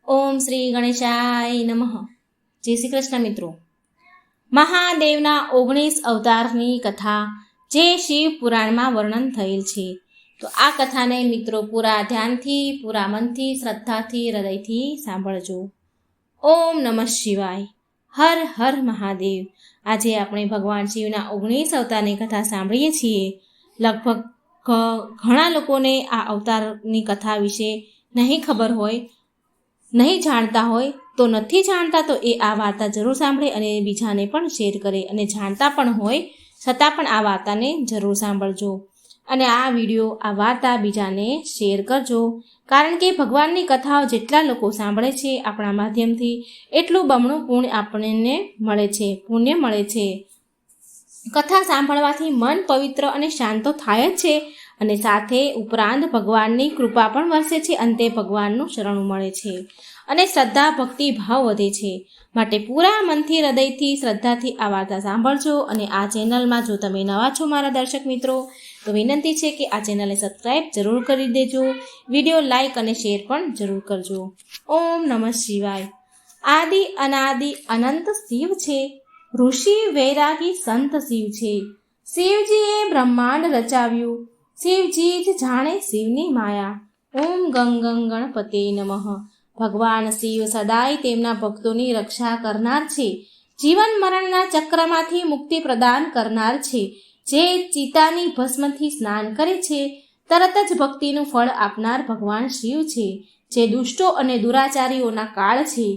ઓમ શ્રી ગણેશાય નમઃ. જય શ્રી કૃષ્ણ મિત્રો. મહાદેવના 19 અવતારની કથા જે શિવ પુરાણમાં વર્ણન થયેલ છે. તો આ કથાને મિત્રો પૂરા ધ્યાનથી, પૂરા મનથી, શ્રદ્ધાથી, હૃદયથી સાંભળજો. ઓમ નમઃ શિવાય. હર હર મહાદેવ. આજે આપણે ભગવાન શિવના 19 અવતારની કથા સાંભળીએ છીએ. લગભગ ઘણા લોકોને આ અવતારની કથા વિશે નહીં ખબર હોય, નહીં જાણતા હોય. તો નથી જાણતા તો એ આ વાર્તા જરૂર સાંભળે અને બીજાને પણ શેર કરે, અને જાણતા પણ હોય છતાં પણ આ વાર્તાને જરૂર સાંભળજો. અને આ વિડીયો, આ વાર્તા બીજાને શેર કરજો. કારણ કે ભગવાનની કથાઓ જેટલા લોકો સાંભળે છે આપણા માધ્યમથી, એટલું બમણું પુણ્ય મળે છે. કથા સાંભળવાથી મન પવિત્ર અને શાંત તો થાય જ છે, અને સાથે ઉપરાંત ભગવાનની કૃપા પણ વરસે છે. અંતે ભગવાનનું શરણું મળે છે અને શ્રદ્ધા, ભક્તિ, ભાવ વધે છે. માટે પૂરા મનથી, હૃદયથી, શ્રદ્ધાથી આ વાર્તા સાંભળજો. અને આ ચેનલમાં જો તમે નવા છો મારા દર્શક મિત્રો, તો વિનંતી છે કે આ ચેનલને સબસ્ક્રાઈબ જરૂર કરી દેજો. વિડીયો લાઈક અને શેર પણ જરૂર કરજો. ઓમ નમઃ શિવાય. આદિ અનાદિ અનંત શિવ છે, ઋષિ વૈરાગી સંત શિવ છે. શિવજીએ બ્રહ્માંડ રચાવ્યું, શિવજી જ જાણે શિવની માયા. ઓમ ગંગ ગણપતે નમઃ. ભગવાન શિવ સદાય તેમના ભક્તોની રક્ષા કરનાર છે. જીવન મરણના ચક્રમાંથી મુક્તિ પ્રદાન કરનાર છે. જે ચિતાની ભસ્મથી સ્નાન કરે છે, તરત જ ભક્તિનું ફળ આપનાર ભગવાન શિવ છે. જે દુષ્ટો અને દુરાચારીઓના કાળ છે,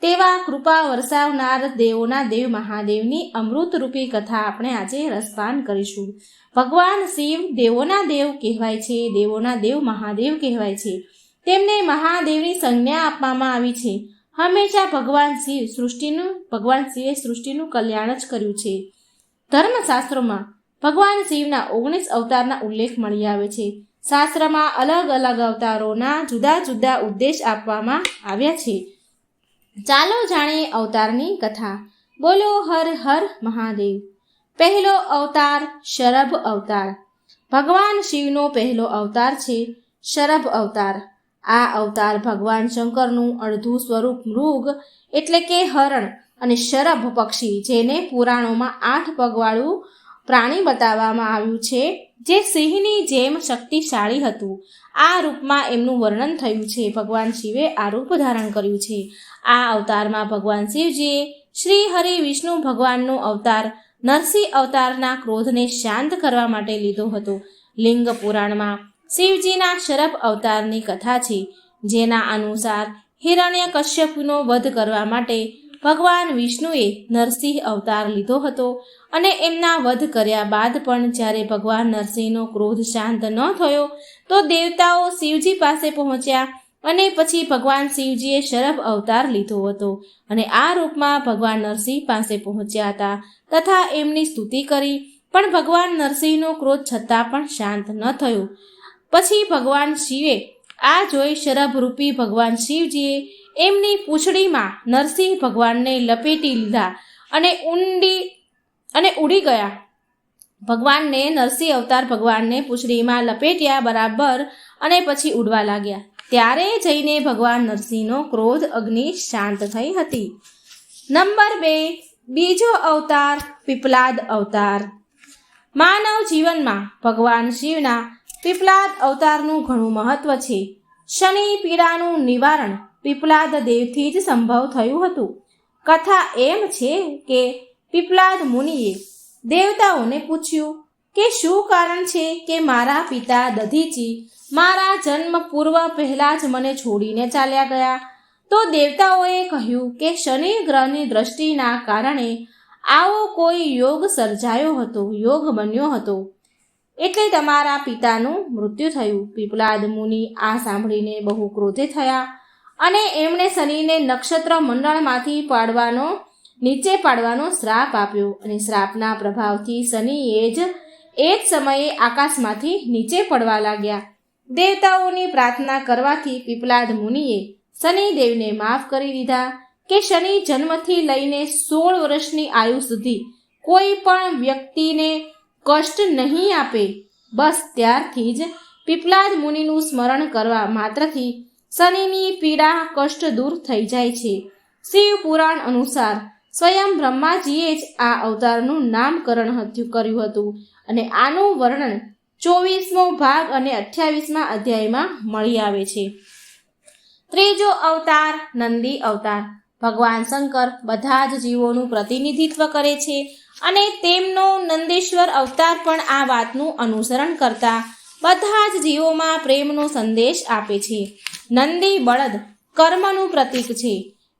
તેવા કૃપા વરસાવનાર દેવોના દેવ મહાદેવની અમૃતરૂપી કથા આપણે આજે રસપાન કરીશું. ભગવાન શિવ દેવોના દેવ કહેવાય છે, દેવોના દેવ મહાદેવ કહેવાય છે. તેમને મહાદેવની સંજ્ઞા આપવામાં આવી છે. હંમેશા ભગવાન શિવે સૃષ્ટિનું કલ્યાણ જ કર્યું છે. ધર્મશાસ્ત્રોમાં ભગવાન શિવના 19 અવતારના ઉલ્લેખ મળી આવે છે. શાસ્ત્રમાં અલગ અલગ અવતારોના જુદા જુદા ઉદ્દેશ આપવામાં આવ્યા છે. ચાલો જાણીએ અવતારની કથા. બોલો હર હર મહાદેવ. પહેલો અવતાર શરભ અવતાર. ભગવાન શિવનો પહેલો અવતાર છે શરભ અવતાર. આ અવતાર ભગવાન શંકરનું અડધું સ્વરૂપ મૃગ એટલે કે હરણ અને શરભ પક્ષી, જેને પુરાણોમાં 8 પગવાળું પ્રાણી બતાવવામાં આવ્યું છે, જે સિંહની જેમ શક્તિશાળી હતું. આ રૂપમાં એમનું વર્ણન થયું છે. ભગવાન શિવે આ રૂપ ધારણ કર્યું છે. આ અવતારમાં ભગવાન શિવજીએ શ્રી હરિ વિષ્ણુ ભગવાનનો અવતાર નરસિંહ અવતારના ક્રોધને શાંત કરવા માટે લીધો હતો. લિંગ પુરાણમાં શિવજીના શરભ અવતારની કથા છે, જેના અનુસાર હિરણ્યકશ્યપનો વધ કરવા માટે ભગવાન વિષ્ણુએ નરસિંહ અવતાર લીધો હતો. અને એમના વધ કર્યા બાદ પણ જ્યારે ભગવાન નરસિંહનો ક્રોધ શાંત ન થયો, તો દેવતાઓ શિવજી પાસે પહોંચ્યા અને પછી ભગવાન શિવજીએ શરભ અવતાર લીધો હતો અને આ રૂપમાં ભગવાન નરસિંહ પાસે પહોંચ્યા હતા તથા એમની સ્તુતિ કરી. પણ ભગવાન નરસિંહનો ક્રોધ છતાં પણ શાંત ન થયો. પછી ભગવાન શિવે આ જોઈ શરભરૂપી ભગવાન શિવજીએ એમની પૂંછડીમાં નરસિંહ ભગવાનને લપેટી લીધા અને ઉડી ગયા. ભગવાનને નરસિંહ અવતાર ભગવાનને પૂંછડીમાં લપેટ્યા બરાબર અને પછી ઉડવા લાગ્યા. ત્યારે જઈને ભગવાન નરસિંહનો ક્રોધ અગ્નિ શાંત થઈ હતી. નંબર 2, બીજો અવતાર પીપલાદ અવતાર. માનવ જીવનમાં ભગવાન શિવના પીપલાદ અવતારનું ઘણું મહત્વ છે. શનિ પીડાનું નિવારણ પીપલાદ દેવથી જ સંભવ થયું હતું. કથા એમ છે કે પીપલાદ મુનિએ દેવતાઓને પૂછ્યું કે શું કારણ છે કે મારા પિતા દધીચી મારા જન્મ પૂર્વ પહેલાં જ મને છોડીને ચાલ્યા ગયા. તો દેવતાઓએ કહ્યું કે શનિ ગ્રહની દ્રષ્ટિના કારણે આવો કોઈ યોગ સર્જાયો હતો, યોગ બન્યો હતો, એટલે તમારા પિતાનું મૃત્યુ થયું. પીપલાદ મુનિ આ સાંભળીને બહુ ક્રોધિત થયા અને એમણે શનિને નક્ષત્ર મંડળમાંથી નીચે પાડવાનો શ્રાપ આપ્યો. અને શ્રાપના પ્રભાવથી શનિ એ જ સમયે આકાશમાંથી નીચે પડવા લાગ્યા. દેવતાઓની પ્રાર્થના કરવાથી પીપલાદ મુનિએ શનિદેવને માફ કરી દીધા કે શનિ જન્મથી લઈને 16 વર્ષની આયુ સુધી કોઈ પણ વ્યક્તિને કષ્ટ નહીં આપે. બસ ત્યારથી જ પીપલાદ મુનિનું સ્મરણ કરવા માત્રથી શનિની પીડા કષ્ટ દૂર થઈ જાય છે. શિવ પુરાણ અનુસાર સ્વયં બ્રહ્માજીએ જ આ અવતારનું નામકરણ કર્યું હતું અને આનું વર્ણન 24મો ભાગ અને 28મા અધ્યાયમાં મળી આવે છે. ત્રીજો અવતાર નંદી અવતાર. ભગવાન શંકર બધા જ જીવોનું પ્રતિનિધિત્વ કરે છે અને તેમનો નંદેશ્વર અવતાર પણ આ વાતનું અનુસરણ કરતા બધા જ જીવોમાં પ્રેમનો સંદેશ આપે છે. નંદી બળદ કર્મનું પ્રતીક છે,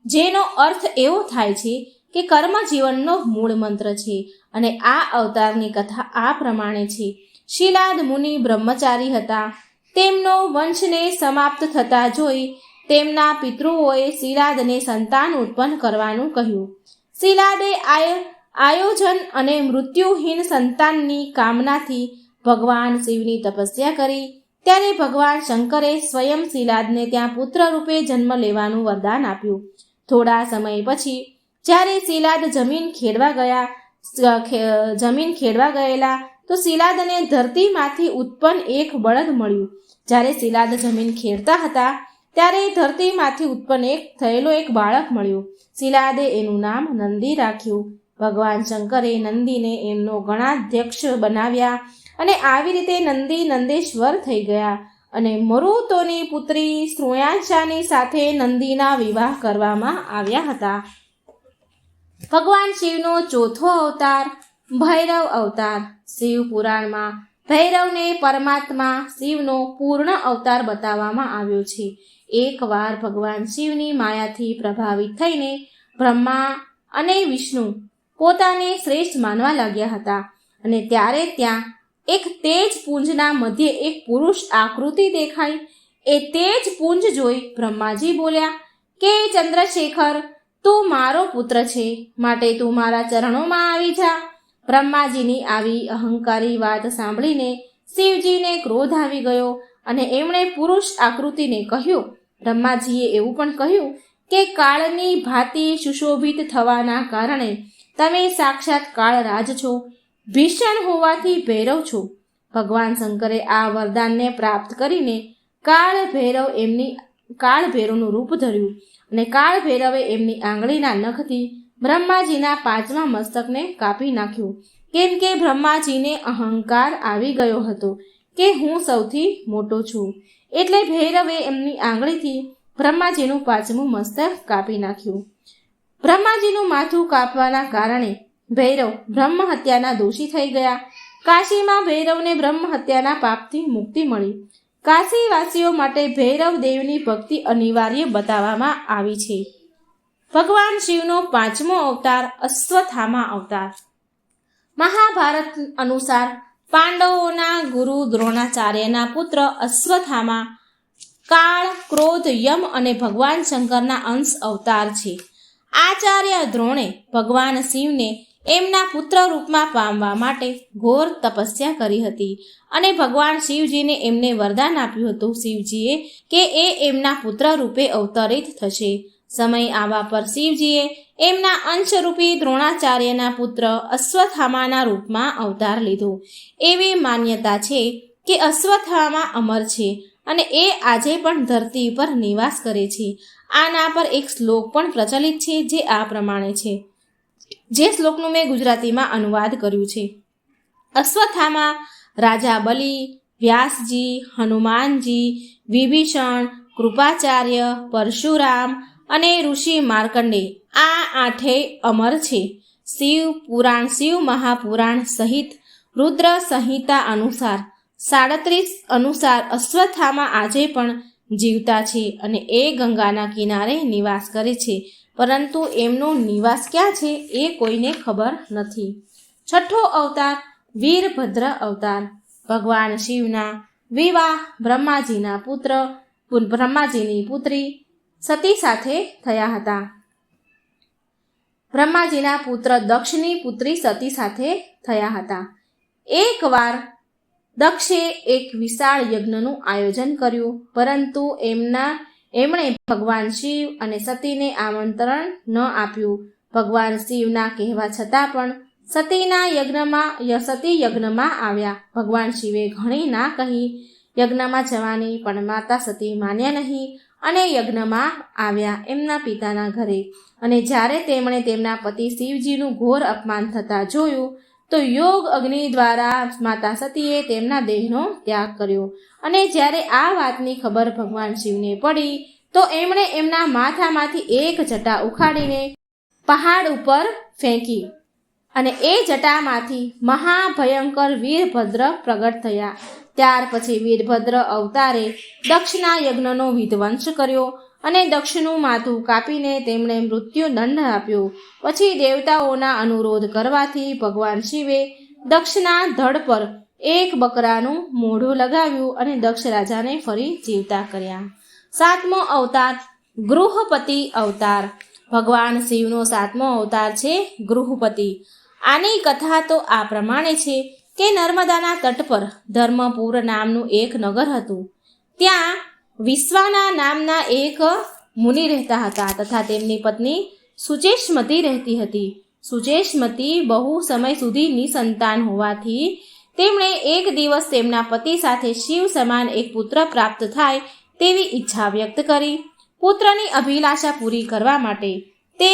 જેનો અર્થ એવો થાય છે કે કર્મ જીવનનો મૂળ મંત્ર છે. અને આ અવતારની કથા આ પ્રમાણે છે. શિલાદ મુનિ બ્રહ્મચારી હતા. તેમનો વંશને સમાપ્ત થતા જોઈ તેમના પિતૃઓએ શિલાદને સંતાન ઉત્પન્ન કરવાનું કહ્યું. શિલાદે આયોજન અને મૃત્યુહીન સંતાનની કામનાથી ભગવાન શિવની તપસ્યા કરી. ત્યારે ભગવાન શંકરે સ્વયં શિલાદને ત્યાં પુત્ર રૂપે જન્મ લેવાનું વરદાન આપ્યું. થોડા સમય પછી જ્યારે શિલાદ જમીન ખેડવા ગયેલા તો શિલાદને ધરતીમાંથી ઉત્પન્ન એક બળદ મળ્યું. જ્યારે શિલાદ જમીન ખેડતા હતા ત્યારે ધરતીમાંથી ઉત્પન્ન થયેલો એક બાળક મળ્યો. શિલાદે એનું નામ નંદી રાખ્યું. ભગવાન શંકરે નંદીને એમનો ગણાધ્યક્ષ બનાવ્યા અને આવી રીતે નંદી નંદેશ્વર થઈ ગયા અને મરુતોની પુત્રી શ્રુયાંશાની સાથે નંદીના વિવાહ કરવામાં આવ્યા હતા. ભગવાન શિવનો ચોથો અવતાર ભૈરવ અવતાર. શિવ પુરાણમાં ભૈરવને પરમાત્મા શિવનો પૂર્ણ અવતાર બતાવવામાં આવ્યો છે. એકવાર ભગવાન શિવની માયાથી પ્રભાવિત થઈને બ્રહ્મા અને વિષ્ણુ પોતાને શ્રેષ્ઠ માનવા લાગ્યા હતા અને ત્યારે ત્યાં એક તેજ પુંજના મધ્યે એક પુરુષ આકૃતિ દેખાઈ. એ તેજ પુંજ જોઈ બ્રહ્માજી બોલ્યા કે ચંદ્રશેખર, તું મારો પુત્ર છે, માટે તું મારા ચરણોમાં આવી જા. બ્રહ્માજીની આવી અહંકારી વાત સાંભળીને શિવજીને ક્રોધ આવી ગયો અને એમણે પુરુષ આકૃતિને કહ્યું. બ્રહ્માજીએ એવું પણ કહ્યું કે કાળની ભાતિ સુશોભિત થવાના કારણે તમે સાક્ષાત કાળરાજ છો, ભીષણ હોવાથી ભૈરવ છો. ભગવાન શંકરે આ વરદાનને પ્રાપ્ત કરીને કાળભૈરવનું રૂપ ધર્યું અને કાળભૈરવે એમની આંગળીના નખથી બ્રહ્માજીના 5મા મસ્તકને કાપી નાખ્યું. કેમ કે બ્રહ્માજીને અહંકાર આવી ગયો હતો કે હું સૌથી મોટો છું. એટલે ભૈરવે એમની આંગળીથી બ્રહ્માજીનું 5મું મસ્તક કાપી નાખ્યું. બ્રહ્માજીનું માથું કાપવાના કારણે ભૈરવ બ્રહ્મ હત્યાના દોષી થઈ ગયા. કાશીમાં ભૈરવને બ્રહ્મ હત્યાના પાપથી મુક્તિ મળી. કાશીવાસીઓ માટે ભૈરવ દેવની ભક્તિ અનિવાર્ય બતાવવામાં આવી છે. ભગવાન શિવનો 5મો અવતાર અશ્વત્થામા અવતાર. મહાભારત અનુસાર પાંડવોના ગુરુ દ્રોણાચાર્યના પુત્ર અશ્વત્થામા કાળ, ક્રોધ, યમ અને ભગવાન શંકરના અંશ અવતાર છે. આચાર્ય દ્રોણે ભગવાન શિવને એમના પુત્ર રૂપમાં પામવા માટે ઘોર તપસ્યા કરી હતી અને ભગવાન શિવજીને એમને વરદાન આપ્યું હતું શિવજીએ કે એ એમના પુત્ર રૂપે અવતરિત થશે. સમય આવવા પર શિવજીએ એમના અંશરૂપી દ્રોણાચાર્યના પુત્ર અશ્વત્થામાના રૂપમાં અવતાર લીધો. એવી માન્યતા છે કે અશ્વત્થામા અમર છે અને એ આજે પણ ધરતી પર નિવાસ કરે છે. આના પર એક શ્લોક પણ પ્રચલિત છે જે આ પ્રમાણે છે, જે શ્લોકનું મેં ગુજરાતીમાં અનુવાદ કર્યું છે. અશ્વત્થામા રાજા બલિ, વ્યાસજી, હનુમાનજી, વિભીષણ, કૃપાચાર્ય, પરશુરામ અને ઋષિ માર્કંડે આ 8 અમર છે. શિવ મહાપુરાણ સહિત રુદ્ર સંહિતા અનુસાર 37 અનુસાર અશ્વત્થામા આજે પણ જીવતા છે અને એ ગંગાના કિનારે નિવાસ કરે છે, પરંતુ એમનો નિવાસ ક્યાં છે એ કોઈને ખબર નથી. છઠ્ઠો અવતાર વીરભદ્ર અવતાર. ભગવાન શિવના વિવાહ બ્રહ્માજીની પુત્રી સતી સાથે થયા હતા. બ્રહ્માજીના પુત્ર દક્ષની પુત્રી સતી સાથે થયા હતા. એકવાર દક્ષે એક વિશાળ યજ્ઞનું આયોજન કર્યું, પરંતુ એમણે ભગવાન શિવ અને સતીને આમંત્રણ ન આપ્યું. ભગવાન શિવના કહેવા છતાં પણ સતી યજ્ઞમાં આવ્યા. ભગવાન શિવે ઘણી ના કહી યજ્ઞમાં જવાની, પણ માતા સતી માન્યા નહીં અને યજ્ઞમાં આવ્યા એમના પિતાના ઘરે. અને જ્યારે તેમણે તેમના પતિ શિવજીનું ઘોર અપમાન થતાં જોયું તો યોગ અગ્નિ દ્વારા માતા સતીએ તેમના દેહનો ત્યાગ કર્યો. અને જ્યારે આ વાતની ખબર ભગવાન શિવને પડી તો એમણે એમના માથામાંથી એક જટા ઉખાડીને પહાડ ઉપર ફેંકી અને એ જટામાંથી મહાભયંકર વીરભદ્ર પ્રગટ થયા. ત્યાર પછી વીરભદ્ર અવતારે દક્ષના યજ્ઞનો વિધ્વંસ કર્યો અને દક્ષનું માથું કાપીને તેમણે મૃત્યુદંડ આપ્યો. પછી દેવતાઓના અનુરોધ કરવાથી ભગવાન શિવે દક્ષના ધડ પર એક બકરાનું મોઢું લગાવ્યું અને દક્ષ રાજાને ફરી જીવતા કર્યા. 7મો અવતાર ગૃહપતિ અવતાર. ભગવાન શિવનો 7મો અવતાર છે ગૃહપતિ. આની કથા તો આ પ્રમાણે છે કે નર્મદાના તટ પર ધર્મપુર નામનું એક નગર હતું. ત્યાં વિશ્વાના નામના એક મુનિ રહેતા હતા તથા તેમની પત્ની સુચેષ્મતી રહેતી હતી. સુચેષ્મતી બહુ સમય સુધી નિસંતાન હોવાથી તેમણે એક દિવસ તેમના પતિ સાથે શિવ સમાન એક પુત્ર પ્રાપ્ત થાય તેવી ઈચ્છા વ્યક્ત કરી. પુત્રની અભિલાષા પૂરી કરવા માટે તે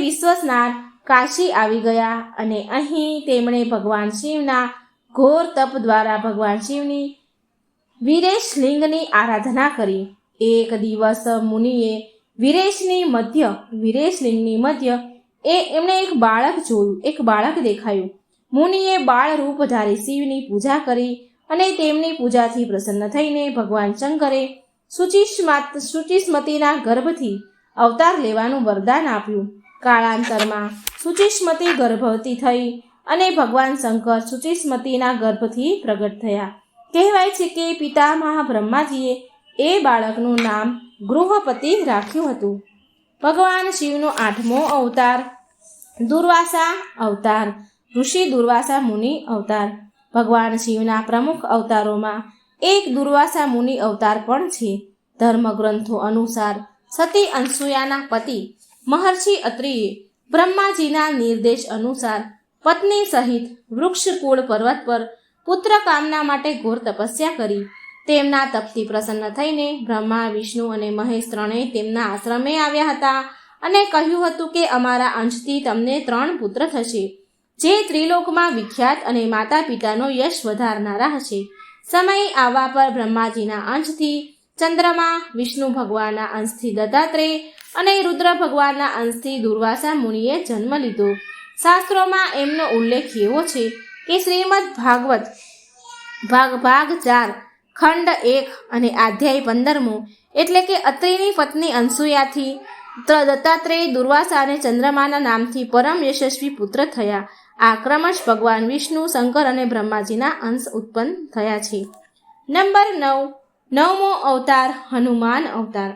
વિશ્વસ્નાર કાશી આવી ગયા અને અહીં તેમણે ભગવાન શિવના ઘોર તપ દ્વારા ભગવાન શિવની વીરેશલિંગની આરાધના કરી. એક દિવસ મુનિએ વીરેશલિંગની મધ્ય એમણે એક બાળક જોયું. એક બાળક દેખાયું. મુનિએ બાળ રૂપધારી શિવની પૂજા કરી અને તેમની પૂજાથી પ્રસન્ન થઈને ભગવાન શંકરે સુચિષ્મતીના ગર્ભથી અવતાર લેવાનું વરદાન આપ્યું. કાળાંતરમાં સુચિષ્મતી ગર્ભવતી થઈ અને ભગવાન શંકર સુચિષ્મતીના ગર્ભથી પ્રગટ થયા. કહેવાય છે કે પિતામહ બ્રહ્માજીએ એ બાળકનું નામ ગૃહપતિ રાખ્યું હતું. ભગવાન શિવનો 8મો અવતાર દુર્વાસા અવતાર. ઋષિ દુર્વાસા મુનિ અવતાર. ભગવાન શિવના પ્રમુખ અવતારોમાં એક દુર્વાસા મુનિ અવતાર પણ છે. ધર્મગ્રંથો અનુસાર સતી અનસૂયાના પતિ મહર્ષિ અત્રિએ બ્રહ્માજીના નિર્દેશ અનુસાર પત્ની સહિત વૃક્ષકુળ પર્વત પર પુત્ર કામના માટે ઘોર તપસ્યા કરી. તેમના તપથી પ્રસન્ન થઈને બ્રહ્મા, વિષ્ણુ અને મહેશ ત્રણેય તેમના આશ્રમે આવ્યા હતા અને કહ્યું હતું કે અમારા અંશથી તમને 3 પુત્ર થશે જે ત્રિલોકમાં વિખ્યાત અને માતા પિતાનો યશ વધારનારા હશે. સમય આવવા પર બ્રહ્માજીના અંશથી ચંદ્રમા, વિષ્ણુ ભગવાનના અંશથી દત્તાત્રેય અને રુદ્ર ભગવાનના અંશથી દુર્વાસા મુનિએ જન્મ લીધો. શાસ્ત્રોમાં એમનો ઉલ્લેખ એવો છે કે શ્રીમદ ભાગવત ભાગ 4 ખંડ 1 અને અધ્યાય 15મો એટલે કે અત્રિની પત્ની અનસૂયાથી દત્તાત્રેય, દુર્વાસા અને ચંદ્રમાના નામથી પરમ યશસ્વી પુત્ર થયા. આ ક્રમશ ભગવાન વિષ્ણુ, શંકર અને બ્રહ્માજીના અંશ ઉત્પન્ન થયા છે. નંબર 9મો અવતાર હનુમાન અવતાર.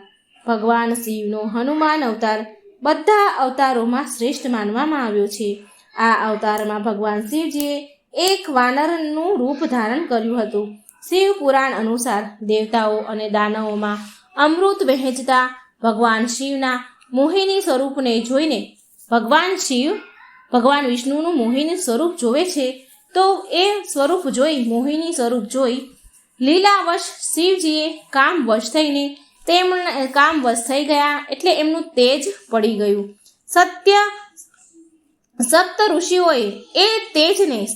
ભગવાન શિવનો હનુમાન અવતાર બધા અવતારોમાં શ્રેષ્ઠ માનવામાં આવ્યો છે. આ અવતારમાં ભગવાન શિવજીએ એક વાનરનું રૂપ ધારણ કર્યું હતું. શિવ પુરાણ અનુસાર દેવતાઓ અને દાનવોમાં અમૃત વહેંચતા ભગવાન શિવના મોહિની સ્વરૂપને જોઈને ભગવાન વિષ્ણુનું મોહિની સ્વરૂપ જોવે છે તો એ મોહિની સ્વરૂપ જોઈ લીલાવશ શિવજીએ કામવશ થઈ ગયા એટલે એમનું તેજ પડી ગયું. સપ્ત ઋષિઓએ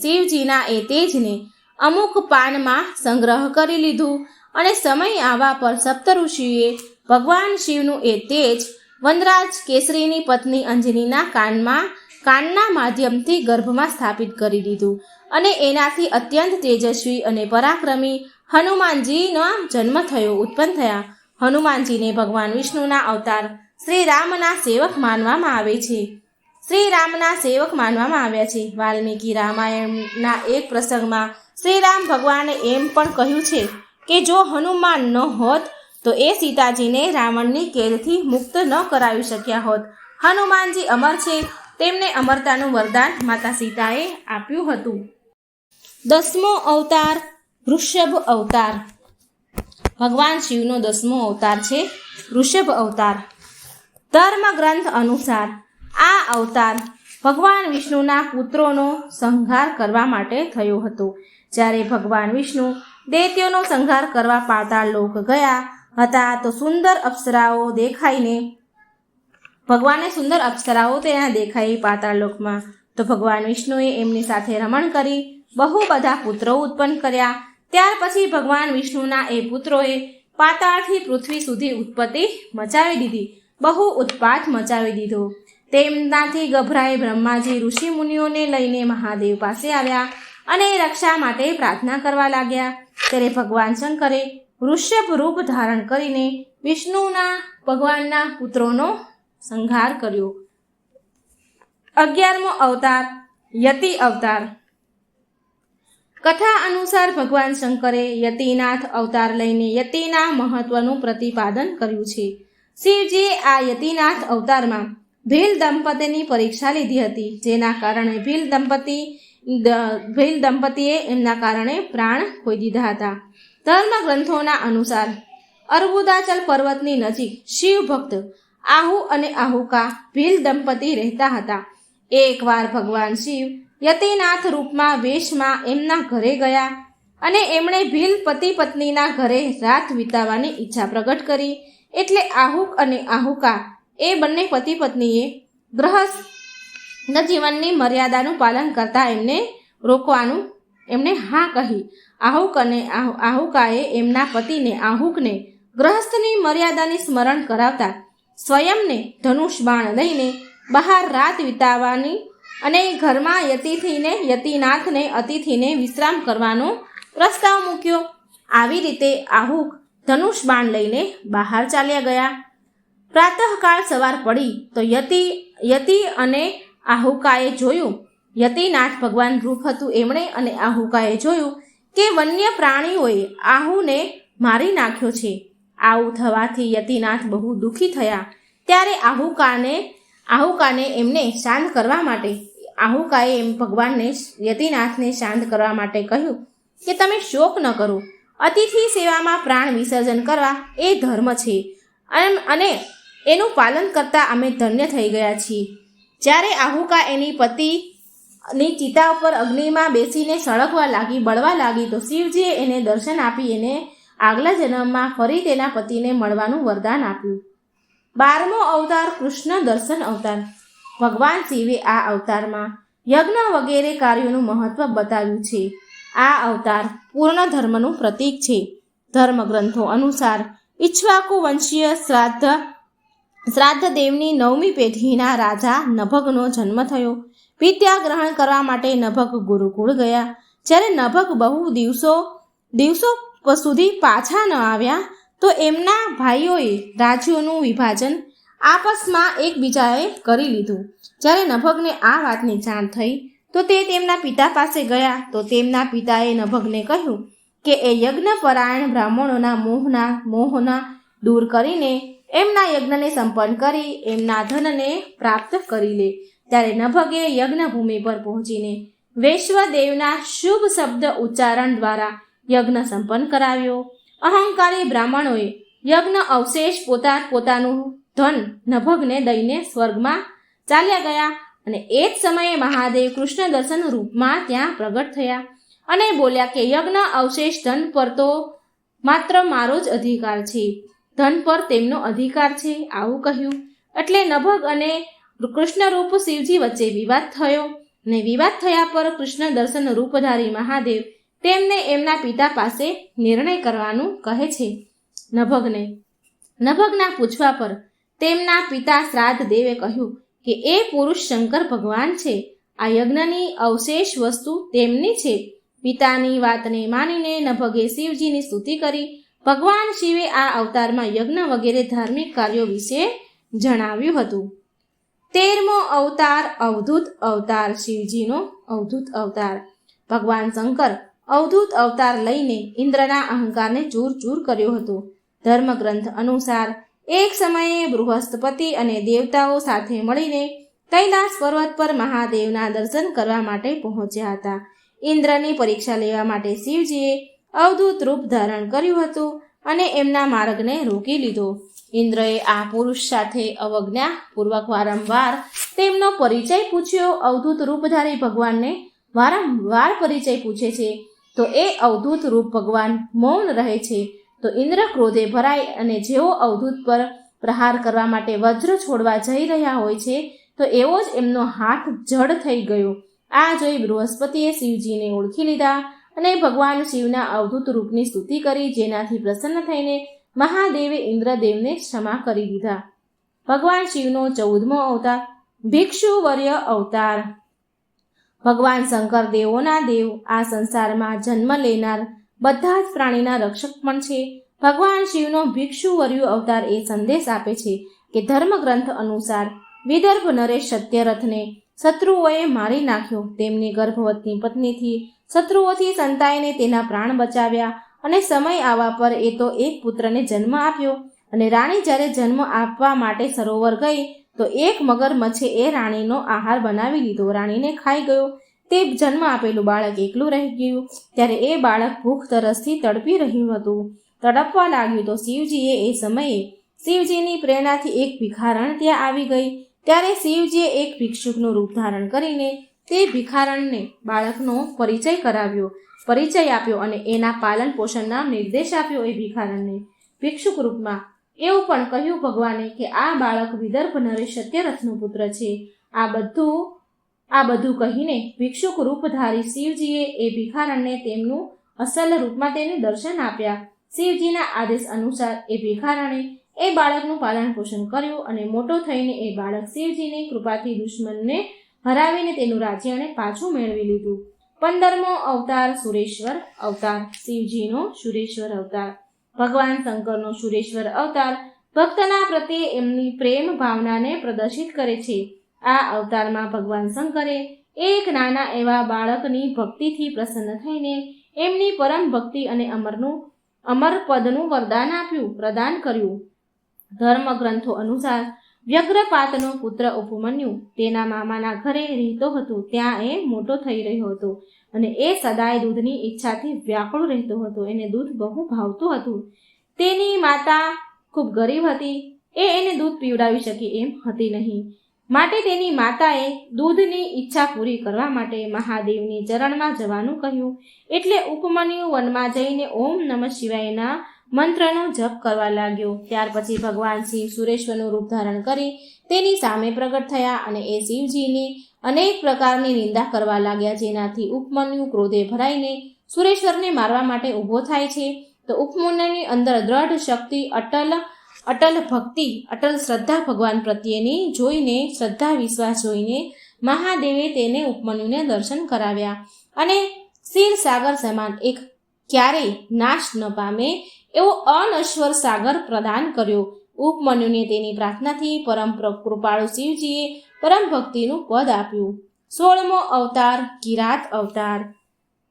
શિવજીના એ તેજને અમુક પાનમાં સંગ્રહ કરી લીધું અને સમય આવવા પર સપ્ત ઋષિઓએ ભગવાન શિવનું એ તેજ વનરાજ કેસરીની પત્ની અંજનીના કાનના માધ્યમથી ગર્ભમાં સ્થાપિત કરી દીધું અને એનાથી અત્યંત તેજસ્વી અને પરાક્રમી હનુમાનજીનો જન્મ ઉત્પન્ન થયા. હનુમાનજીને ભગવાન વિષ્ણુના અવતાર શ્રી રામના સેવક માનવામાં આવ્યા છે. વાલ્મીકી રામાયણના એક પ્રસંગમાં શ્રી રામ ભગવાને એમ પણ કહ્યું છે કે જો હનુમાન ન હોત તો એ સીતાજીને રાવણની કેદથી મુક્ત ન કરાવી શક્યા હોત. હનુમાનજી અમર છે. તેમને અમરતાનું વરદાન માતા સીતાએ આપ્યું હતું. 10મો અવતાર વૃષભ અવતાર. ભગવાન શિવનો 10મો અવતાર છે વૃષભ અવતાર. ધર્મગ્રંથ અનુસાર આ અવતાર ભગવાન વિષ્ણુના પુત્રોનો સંહાર કરવા માટે થયો હતો. જ્યારે ભગવાન વિષ્ણુ દૈત્યોનો સંહાર કરવા પાતાળ લોક ગયા હતા તો સુંદર અપ્સરાઓ દેખાઈને ભગવાનને સુંદર અપ્સરાઓ ત્યાં દેખાઈ પાતાળલોકમાં. તો ભગવાન વિષ્ણુએ એમની સાથે રમણ કરી બહુ બધા પુત્રો ઉત્પન્ન કર્યા. ત્યાર પછી ભગવાન વિષ્ણુના એ પુત્રોએ પાતાળથી પૃથ્વી સુધી ઉત્પત્તિ મચાવી દીધી, બહુ ઉત્પાત મચાવી દીધો. તેમનાથી ગભરાઈ બ્રહ્માજી ઋષિ મુનિઓને લઈને મહાદેવ પાસે આવ્યા અને રક્ષા માટે પ્રાર્થના કરવા લાગ્યા. ત્યારે ભગવાન શંકરે વૃષભ રૂપ ધારણ કરીને વિષ્ણુના ભગવાનના પુત્રોનો સંહાર કર્યો. 11મો અવતાર યતિ અવતાર. કથા અનુસાર ભગવાન શંકરે યતિનાથ અવતાર લઈને યતિના મહત્વનું પ્રતિપાદન કર્યું છે. શિવજીએ આ યતિનાથ અવતારમાં ભીલ દંપતીની પરીક્ષા લીધી હતી, જેના કારણે ભીલ દંપતીએ એમના કારણે પ્રાણ ખોઈ દીધા હતા. ધર્મ ગ્રંથોના અનુસાર અર્બુદાચલ પર્વતની નજીક શિવ ભક્ત આહુ અને આહુકા ભીલ દંપતી રહેતા હતા. એકવાર ભગવાન શિવ યતિનાથ રૂપમાં વેશમાં એમના ઘરે ગયા અને એમણે ભીલ પતિ પત્નીના ઘરે રાત વિતાવવાની ઈચ્છા પ્રગટ કરી. એટલે આહુક અને આહુકા એ બંને પતિ પત્નીએ ગૃહસ્થ જીવનની મર્યાદાનું પાલન કરતા એમને રોકવાનું એમણે હા કહી. આહુક અને આહુકાએ એમના પતિને આહુકને ગૃહસ્થની મર્યાદાની સ્મરણ કરાવતા સ્વયંને ધનુષ બાણ લઈને બહાર રાત વિતાવવાની અને ઘરમાં યતિનાથને અતિથિને વિશ્રામ કરવાનો પ્રસ્તાવ મૂક્યો. આવી રીતે આહુક ધનુષ બાણ લઈને બહાર ચાલ્યા ગયા. પ્રાતઃકાળ સવાર પડી તો યતિ અને આહુકાએ જોયું, યતિનાથ ભગવાન રૂપ હતું એમણે અને આહુકાએ જોયું કે વન્ય પ્રાણીઓએ આહુને મારી નાખ્યો છે. આવું થવાથી યતિનાથ બહુ દુઃખી થયા. ત્યારે આહુકાને એમને શાંત કરવા માટે આહુકાએ ભગવાનને યતિનાથને શાંત કરવા માટે કહ્યું કે તમે શોક ન કરો, અતિથિ સેવામાં પ્રાણ વિસર્જન કરવા એ ધર્મ છે અને એનું પાલન કરતા અમે ધન્ય થઈ ગયા છીએ. જ્યારે આહુકા એની પતિની ચિતા ઉપર અગ્નિમાં બેસીને સળગવા બળવા લાગી તો શિવજીએ એને દર્શન આપી એને આગલા જન્મમાં ફરી તેના પતિને મળવાનું વરદાન આપ્યું. 12મો અવતાર કૃષ્ણ દર્શન અવતાર. ભગવાન શિવે આ અવતારમાં યજ્ઞ વગેરે કાર્યોનું મહત્વ બતાવ્યું છે. આ અવતાર પૂર્ણ ધર્મનું પ્રતીક છે. ધર્મ ગ્રંથો અનુસાર ઇક્ષ્વાકુ વંશીય શ્રાદ્ધ દેવની 9મી પેઢીના રાજા નભગનો જન્મ થયો. વિદ્યા ગ્રહણ કરવા માટે નભગ ગુરુકુળ ગયા. જ્યારે નભગ બહુ દિવસો સુધી પાછા ન આવ્યા તો એમના ભાઈઓએ રાજ્યોનું વિભાજન આપસમાં એકબીજાએ કરી લીધું. જ્યારે નભગને આ વાતની જાણ થઈ તો તે તેમના પિતા પાસે ગયા તો તેમના પિતાએ નભગને કહ્યું કે એ યજ્ઞપરાયણ બ્રાહ્મણોના મોહના દૂર કરીને એમના યજ્ઞને સંપન્ન કરી એમના ધનને પ્રાપ્ત કરી લે. ત્યારે નભગે યજ્ઞભૂમિ પર પહોંચીને વૈશ્વદેવના શુભ શબ્દ ઉચ્ચારણ દ્વારા યજ્ઞ સંપન્ન કરાવ્યો. અહંકારી બ્રાહ્મણોએ યજ્ઞ અવશેષ પોતાનું ધન નભગને દઈને સ્વર્ગમાં ચાલ્યા ગયા. અને એ જ સમયે મહાદેવ કૃષ્ણ દર્શન રૂપમાં ત્યાં પ્રગટ થયા અને બોલ્યા કે યજ્ઞ અવશેષ ધન પર તો માત્ર મારો જ અધિકાર છે, ધન પર તેમનો અધિકાર છે, આવું કહ્યું. એટલે નભગ અને કૃષ્ણરૂપ શિવજી વચ્ચે વિવાદ થયો અને વિવાદ થયા પર કૃષ્ણ દર્શન રૂપધારી મહાદેવ તેમને એમના પિતા પાસે નિર્ણય કરવાનું કહે છે. નભગના પૂછવા પર તેમના પિતા શ્રાદ્ધ દેવે કહ્યું કે એ પુરુષ શંકર ભગવાન છે, આ યજ્ઞની અવશેષ વસ્તુ તેમની છે. પિતાની વાતને માનીને નભગે શિવજીની સ્તુતિ કરી. ભગવાન શિવે આ અવતારમાં યજ્ઞ વગેરે ધાર્મિક કાર્યો વિશે જણાવ્યું હતું. 13મો અવતાર અવધૂત અવતાર. શિવજીનો અવધૂત અવતાર. ભગવાન શંકર અવધૂત અવતાર લઈને ઇન્દ્રના અહંકારને ચૂર કર્યો હતો. ધર્મગ્રંથ અનુસાર એક સમયે બૃહસ્પતિ અને દેવતાઓ સાથે મળીને કૈલાસ પર્વત પર મહાદેવના દર્શન કરવા માટે પહોંચ્યા હતા. ઇન્દ્રની પરીક્ષા લેવા માટે શિવજીએ અવધૂત રૂપ ધારણ કર્યું હતું અને એમના માર્ગને રોકી લીધો. ઇન્દ્રએ આ પુરુષ સાથે અવજ્ઞાપૂર્વક વારંવાર તેમનો પરિચય પૂછ્યો. અવધૂત રૂપધારી ભગવાનને વારંવાર પરિચય પૂછે છે તો એ અવધૂત રૂપ ભગવાન મૌન રહે છે. તો ઇન્દ્ર ક્રોધે ભરાઈ અને જેઓ અવધૂત પર પ્રહાર કરવા માટે વજ્ર છોડવા જઈ રહ્યા હોય છે તો એવો જ એમનો હાથ જડ થઈ ગયો. આ જોઈ બૃહસ્પતિએ શિવજીને ઓળખી લીધા અને ભગવાન શિવના અવધૂત રૂપની સ્તુતિ કરી, જેનાથી પ્રસન્ન થઈને મહાદેવે ઇન્દ્રદેવને ક્ષમા કરી દીધા. ભગવાન શિવનો 14મો અવતાર ભિક્ષુવર્ય અવતાર. ભગવાન શંકર દેવોના દેવ, આ સંસારમાં જન્મ લેનાર બધા જ પ્રાણીના રક્ષક પણ છે. ભગવાન શિવનો ભિક્ષુવર્ય અવતાર એ સંદેશ આપે છે કે ધર્મગ્રંથ અનુસાર વિદર્ભ નરેશ સત્યરથને શત્રુઓએ મારી નાખ્યો. તેમની ગર્ભવતી પત્નીથી શત્રુઓથી સંતાઈને તેના પ્રાણ બચાવ્યા અને સમય આવવા પર એ તો એક પુત્રને જન્મ આપ્યો. અને રાણી જ્યારે જન્મ આપવા માટે સરોવર ગઈ તો એક મગરમચ્છે એ રાણીનો આહાર બનાવી લીધો. રાણીને ખાઈ ગયો. તે જન્મ આપેલું બાળક એકલું રહી ગયું. ત્યારે એ બાળક ભૂખ તરસથી તડપી રહ્યું હતું. તડપવા લાગ્યું તો શિવજીએ એ સમયે શિવજીની પ્રેરણાથી એક ભિખારણ ત્યાં આવી ગઈ. ત્યારે શિવજીએ એક ભિક્ષુકનું રૂપ ધારણ કરીને તે ભિખારણને બાળકનો પરિચય આપ્યો અને એના પાલન પોષણના નિર્દેશ આપ્યો. એ ભિખારણને ભિક્ષુક રૂપમાં એવું પણ કહ્યું ભગવાને કે આ બાળક વિદર્ભ નરેશ સત્યરથનો પુત્ર છે. આ બધું કહીને ભિક્ષુક રૂપધારી શિવજીએ એ ભિખારણને તેમનું અસલ રૂપમાં તેને દર્શન આપ્યા. શિવજીના આદેશ અનુસાર એ ભિખારણે એ બાળકનું પાલન પોષણ કર્યું અને મોટો થઈને એ બાળક શિવજીની કૃપાથી દુશ્મનને હરાવીને તેનું રાજ્ય એને પાછું મેળવી લીધું. 15મો અવતાર સુરેશ્વર અવતાર. શિવજીનો સુરેશ્વર અવતાર. ભગવાન શંકરનો સુરેશ્વર અવતાર ભક્તના પ્રત્યે એમની પ્રેમ ભાવનાને પ્રદર્શિત કરે છે. આ અવતારમાં ભગવાન શંકરે એક નાના એવા બાળકની ભક્તિથી પ્રસન્ન થઈને એમની પરમ ભક્તિ અને અમર પદનું પ્રદાન કર્યું. ધર્મગ્રંથો અનુસાર વ્યગ્રપાતનો પુત્ર ઉપમન્યુ તેના મામાના ઘરે રહેતો હતો. ત્યાં એ મોટો થઈ રહ્યો હતો અને એ સદાય દૂધની ઈચ્છાથી વ્યાકુળ રહેતો હતો. એને દૂધ બહુ ભાવતું હતું. તેની માતા ખૂબ ગરીબ હતી. એને દૂધ પીવડાવી શકે એમ હતી નહીં. માટે તેની માતાએ દૂધની ઈચ્છા પૂરી કરવા માટે મહાદેવની ચરણમાં જવાનું કહ્યું. એટલે ઉપમન્યુ વનમાં જઈને ઓમ નમઃ શિવાયના મંત્રનો જપ કરવા લાગ્યો. ત્યાર પછી ભગવાન શિવ સુરેશ્વરનું રૂપ ધારણ કરી તેની સામે પ્રગટ થયા અને એ શિવજીની અનેક પ્રકારની નિંદા કરવા લાગ્યા, જેનાથી ઉપમન્યુ ક્રોધે ભરાઈને સુરેશ્વરને મારવા માટે ઊભો થાય છે. તો ઉપમન્યુની અંદર દ્રઢ શક્તિ, અટલ ભક્તિ, અટલ શ્રદ્ધા ભગવાન પ્રત્યેની જોઈને, શ્રદ્ધા વિશ્વાસ જોઈને મહાદેવે તેને ઉપમન્યુને દર્શન કરાવ્યા અને ક્ષીરસાગર સમાન એક ક્યારેય નાશ ન પામે એવો અનશ્વર સાગર પ્રદાન કર્યો. ઉપમન્યુને તેની પ્રાર્થનાથી પરમ કૃપાળુ શિવજીએ પરમ ભક્તિનું પદ આપ્યું. 16મો અવતાર કિરાત અવતાર.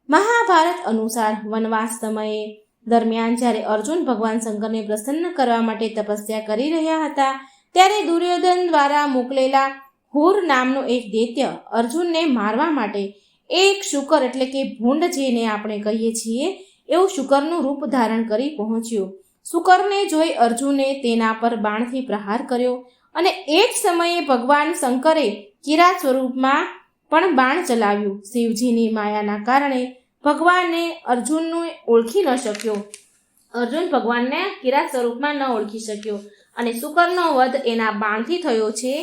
મહાભારત અનુસાર વનવાસ સમયે દરમિયાન જ્યારે અર્જુન ભગવાન શંકરને પ્રસન્ન કરવા માટે તપસ્યા કરી રહ્યા હતા ત્યારે દુર્યોધન દ્વારા મોકલેલા હુર નામનો એક દૈત્ય અર્જુનને મારવા માટે એક શુકર એટલે કે ભૂંડ જેને આપણે કહીએ છીએ એવું શુકરનું રૂપ ધારણ કરી પહોંચ્યો. શુકરને જોઈ અર્જુને તેના પર બાણથી પ્રહાર કર્યો અને એક સમયે ભગવાન શંકરે કિરાત સ્વરૂપમાં પણ બાણ ચલાવ્યું. શિવજીની માયાના કારણે ભગવાનને અર્જુનને ઓળખી ન શક્યો. અર્જુન ભગવાનને કિરાત સ્વરૂપમાં ન ઓળખી શક્યો અને શુકરનો વધ એના બાણથી થયો છે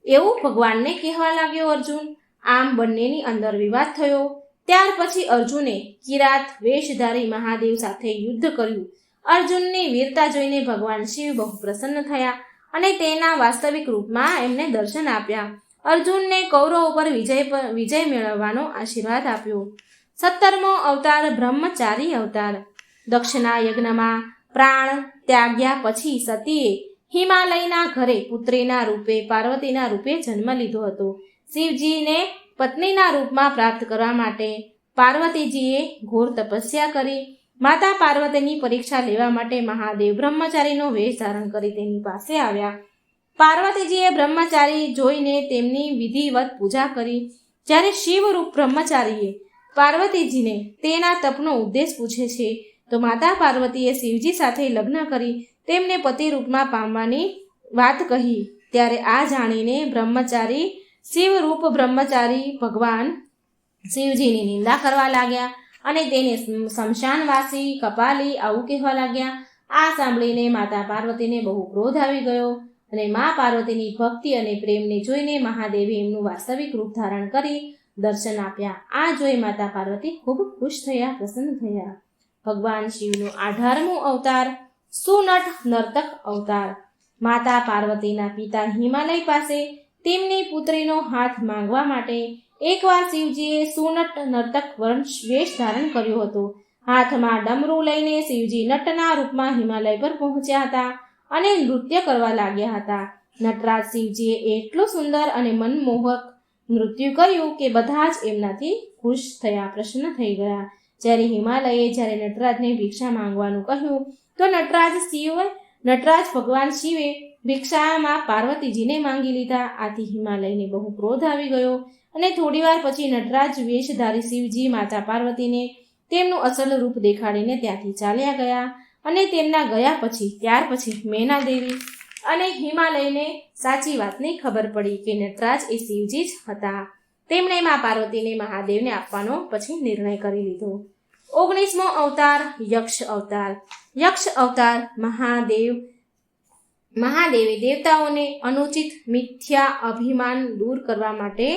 એવું ભગવાનને કહેવા લાગ્યો અર્જુન. આમ બંનેની અંદર વિવાદ થયો. ત્યાર પછી અર્જુને કિરાત વેશધારી મહાદેવ સાથે યુદ્ધ કર્યું. અર્જુનની વીરતા જોઈને ભગવાન શિવ બહુ પ્રસન્ન થયા અને તેના વાસ્તવિક રૂપમાં એમને દર્શન આપ્યા. અર્જુનને કૌરવ ઉપર વિજય મેળવવાનો આશીર્વાદ આપ્યો. 17મો અવતાર બ્રહ્મચારી અવતાર. દક્ષના યજ્ઞમાં પ્રાણ ત્યાગ્યા પછી સતીએ હિમાલયના ઘરે પુત્રીના રૂપે પાર્વતીના રૂપે જન્મ લીધો હતો. શિવજીને પત્નીના રૂપમાં પ્રાપ્ત કરવા માટે પાર્વતીજીએ ઘોર તપસ્યા કરી. માતા પાર્વતીની પરીક્ષા લેવા માટે મહાદેવ બ્રહ્મચારીનો વેશ ધારણ કરી તેની પાસે આવ્યા. પાર્વતીજીએ બ્રહ્મચારી જોઈને તેમની વિધિવત પૂજા કરી. જ્યારે શિવરૂપ બ્રહ્મચારીએ પાર્વતીજીને તેના તપનો ઉદ્દેશ પૂછે છે તો માતા પાર્વતીએ શિવજી સાથે લગ્ન કરી તેમને પતિ રૂપમાં પામવાની વાત કહી. ત્યારે આ જાણીને શિવરૂપ બ્રહ્મચારી ભગવાન શિવજીની નિંદા કરવા લાગ્યા અને તેને શમશાનવાસી કપાલી આવું કહેવા લાગ્યા. આ સાંભળીને માતા પાર્વતીને બહુ ક્રોધ આવી ગયો અને મા પાર્વતીની ભક્તિ અને પ્રેમને જોઈને મહાદેવે એમનું વાસ્તવિક રૂપ ધારણ કરી દર્શન આપ્યા. આ જોઈ માતા પાર્વતી ખૂબ ખુશ થયા, પ્રસન્ન થયા. ભગવાન શિવનો 18મો અવતાર સુનટ નર્તક અવતાર. માતા પાર્વતીના પિતા હિમાલય પાસે તેમની પુત્રીનો હાથ માંગવા માટે એકવાર શિવજીએ સુનટ નર્તક વેશ ધારણ કર્યો હતો. હાથમાં ડમરું લઈને શિવજી નટના રૂપમાં હિમાલય પર પહોંચ્યા હતા અને નૃત્ય કરવા લાગ્યા હતા. નટરાજ શિવજીએ એટલું સુંદર અને મનમોહક નૃત્ય કર્યું કે બધા જ એમનાથી ખુશ થયા, પ્રસન્ન થઈ ગયા. જ્યારે હિમાલયે જ્યારે નટરાજને ભિક્ષા માંગવાનું કહ્યું તો નટરાજ ભગવાન શિવે ભિક્ષામાં પાર્વતીજીને માંગી લીધા. આથી હિમાલયને બહુ ક્રોધ આવી ગયો અને થોડીવાર પછી નટરાજ વેશધારી શિવજી માતા પાર્વતીને તેમનું અસલ રૂપ દેખાડીને ત્યાંથી ચાલ્યા ગયા. અને તેમના ગયા પછી ત્યાર પછી મેના દેવી અને હિમાલયને સાચી વાતની ખબર પડી કે નટરાજ એ શિવજી જ હતા. તેમણે મા પાર્વતીને મહાદેવને આપવાનો પછી નિર્ણય કરી લીધો. 19મો અવતાર યક્ષ અવતાર. યક્ષ અવતાર મહાદેવે દેવતાઓને અનુચિત મિથ્યા અભિમાન દૂર કરવા માટે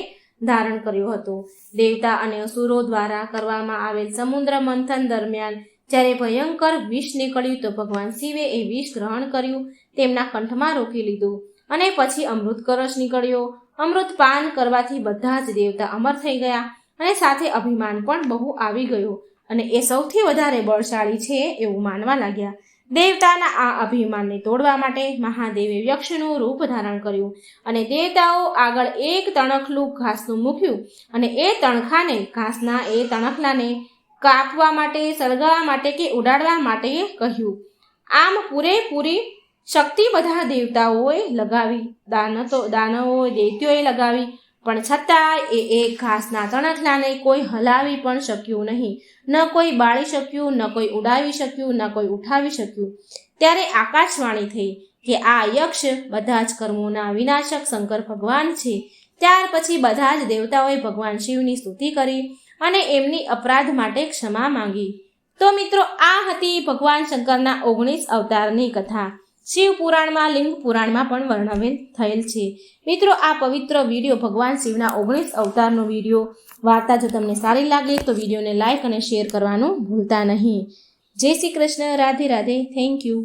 ધારણ કર્યો હતો. દેવતા અને અસુરો દ્વારા કરવામાં આવેલ સમુદ્ર મંથન દરમિયાન જ્યારે ભયંકર વિષ નીકળ્યું તો ભગવાન શિવે એ વિષ ગ્રહણ કર્યું, તેમના કંઠમાં રોકી લીધું અને પછી અમૃત કળશ નીકળ્યો. અમૃત પાન કરવાથી બધા જ દેવતા અમર થઈ ગયા અને સાથે અભિમાન પણ બહુ આવી ગયું અને એ સૌથી વધારે બળશાળી છે એવું માનવા લાગ્યા. દેવતાના આ અભિમાનને તોડવા માટે મહાદેવે યક્ષનું રૂપ ધારણ કર્યું અને દેવતાઓ આગળ એક તણખલું ઘાસનું મૂક્યું અને એ તણખલાને કાપવા માટે, સળગાવવા માટે કે ઉડાડવા માટે કહ્યું. આમ પૂરેપૂરી શક્તિ બધા દેવતાઓએ લગાવી, દાનવોએ દૈત્યોએ લગાવી, પણ છતાં એ ઘાસના તણખલાને કોઈ હલાવી પણ શક્યું નહીં. ન કોઈ બાળી શક્યું, ન કોઈ ઉડાવી શક્યું, ન કોઈ ઉઠાવી શક્યું. ત્યારે આકાશવાણી થઈ કે આ યક્ષ બધા જ કર્મોના વિનાશક શંકર ભગવાન છે. ત્યાર પછી બધા જ દેવતાઓએ ભગવાન શિવની સ્તુતિ કરી અને એમની અપરાધ માટે ક્ષમા માંગી. તો મિત્રો, આ હતી ભગવાન શંકરના 19 અવતારની કથા. શિવ પુરાણમાં, લિંગ પુરાણમાં પણ વર્ણવેલ થયેલ છે. મિત્રો, આ પવિત્ર વિડીયો ભગવાન શિવના 19 અવતારનો વિડીયો વાર્તા જો તમને સારી લાગે તો વિડીયોને લાઇક અને શેર કરવાનું ભૂલતા નહીં. જય શ્રી કૃષ્ણ. રાધે રાધે. Thank you.